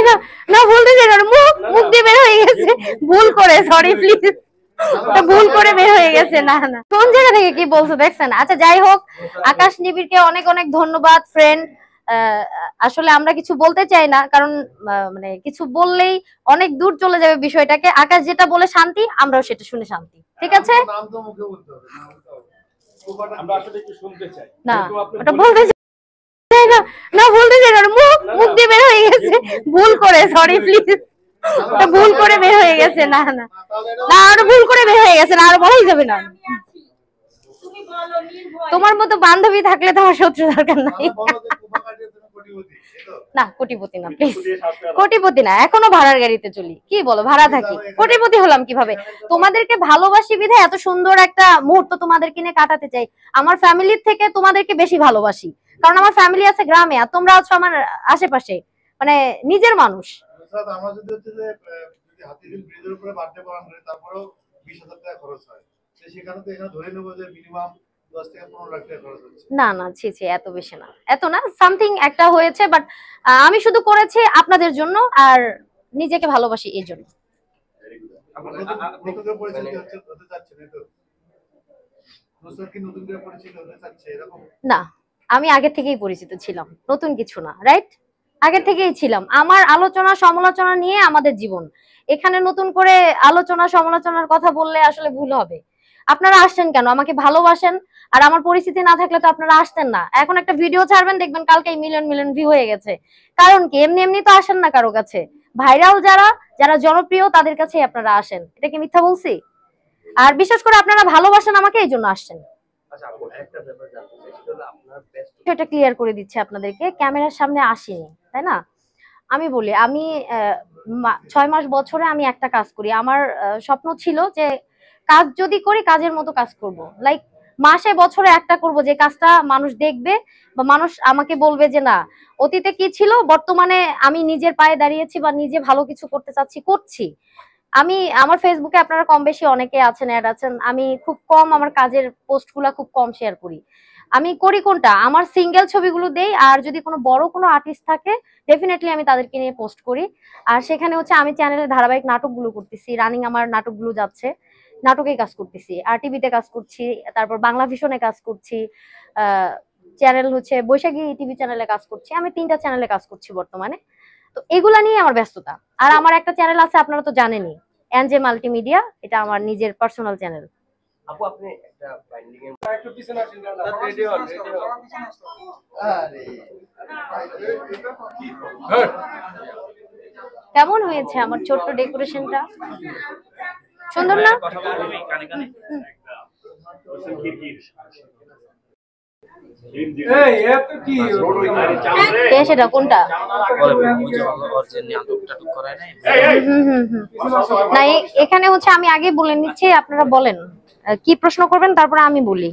না না বলতে চাই না, মুখ মুখ দিয়ে বের হয়ে গেছে ভুল করে, সরি প্লিজ, ভুল করে বের হয়ে গেছে। না না কোন জায়গা থেকে কি বলছো দেখছেন। আচ্ছা যাই হোক, আকাশ নিবিড়কে অনেক অনেক ধন্যবাদ ফ্রেন্ড। আসলে আমরা কিছু বলতে চাই না, কারণ মানে কিছু বললেই অনেক দূর চলে যাবে বিষয়টাকে। আকাশ যেটা বলে শান্তি, আমরাও সেটা শুনে শান্তি, ঠিক আছে? না ওটা বলতে চাই না, না বলতে চাই না, মুখ মুখ দিয়ে বের হয়ে গেছে ভুল করে, সরি প্লিজ, ওটা ভুল করে বের হয়ে গেছে। না না না আর ভুল করে বের হয়ে গেছে, না আর বলাই যাবে না। তোমার মতো বান্ধবী থাকলে তো আমার শত্রু দরকার নাই। না কোটিপতি না প্লিজ, কোটিপতি না, এখনো ভাড়ার গাড়িতে চলি। কি বলো, ভাড়া থাকি, কোটিপতি হলাম কিভাবে? তোমাদেরকে ভালোবাসি বিধায় এত সুন্দর একটা মুহূর্ত তোমাদেরকে নিয়ে কাটাতে চাই। আমার ফ্যামিলির থেকে তোমাদেরকে বেশি ভালোবাসি, কারণ আমার ফ্যামিলি আছে গ্রামে, আর তোমরা আছো আমার আশেপাশে, মানে নিজের মানুষ। না না ছি ছি, এত বেশি না, এত না, সামথিং একটা হয়েছে, বাট আমি শুধু করেছি আপনাদের জন্য আর নিজেকে ভালোবাসি এই জন্য। না আমি আগে থেকেই পরিচিত ছিলাম, নতুন কিছু না, রাইট? আগে থেকেই ছিলাম। আমার আলোচনা সমালোচনা নিয়ে আমাদের জীবন, এখানে নতুন করে আলোচনা সমালোচনার কথা বললে আসলে ভুল হবে। আপনারা আসছেন কেন? আমাকে ভালোবাসেন, আর আমার পরিস্থিতি না থাকলে তো আপনারা আসতেন না। এখন একটা ভিডিও ছাড়বেন, দেখবেন কালকে মিলিয়ন মিলিয়ন ভিউ হয়ে গেছে। কারণ কি, এমনি এমনি তো আসেন না কারো কাছে। ভাইরাল যারা যারা জনপ্রিয় তাদের কাছেই আপনারা আসেন, এটা কি মিথ্যা বলছি? আর বিশেষ করে আপনারা ভালোবাসেন আমাকে, এই জন্য আসছেন। এটা ক্লিয়ার করে দিচ্ছি আপনাদেরকে, ক্যামেরার সামনে আসিনি, তাই না? আমি বলি, আমি 6 মাস বছরে আমি একটা কাজ করি। আমার স্বপ্ন ছিল যে কাজ যদি করি, কাজের মতো কাজ করব, লাইক মাসে বছরে একটা করব, যে কাজটা মানুষ দেখবে বা মানুষ আমাকে বলবে যে না, অতীতে কি ছিল, বর্তমানে আমি নিজের পায়ে দাঁড়িয়েছি বা নিজে ভালো কিছু করতে চাচ্ছি, করছি। আমি আমার ফেসবুকে আপনারা কম বেশি অনেকে আছেন, অ্যাড আছেন, আমি খুব কম আমার কাজের পোস্টগুলা খুব কম শেয়ার করি। আমি করি কোনটা, আমার সিঙ্গেল ছবিগুলো দেই, আর যদি কোনো বড় কোনো আর্টিস্ট থাকে ডেফিনেটলি আমি তাদেরকে নিয়ে পোস্ট করি। আর সেখানে হচ্ছে আমি চ্যানেলে ধারাবাহিক নাটকগুলো করতেছি, রানিং আমার নাটকগুলো যাচ্ছে, নাটকে কাজ করতেছি, আর টিভিতে কাজ করছি, তারপর বাংলা ভিশনে কাজ করছি, চ্যানেল হচ্ছে বৈশাখী টিভি চ্যানেলে কাজ করছি, আমি 3টা চ্যানেলে কাজ করছি বর্তমানে। তো এগুলা নিয়ে আমার ব্যস্ততা। আর আমার একটা চ্যানেল আছে, আপনারা তো জানেনই, এনজে মাল্টিমিডিয়া, এটা আমার নিজের পার্সোনাল চ্যানেল। আপু আপনি একটা বাইন্ডিং এর একটু পিছনে আসেন, রেডি হন, আরে কেমন হয়েছে আমার ছোট্ট ডেকোরেশনটা? সুন্দর না? কথা বলবি কানে কানে এই এত কি কে সেটা কোনটা না? এখানে হচ্ছে আমি আগে বলে নিচ্ছি, আপনারা বলেন কি প্রশ্ন করবেন, তারপরে আমি বলি।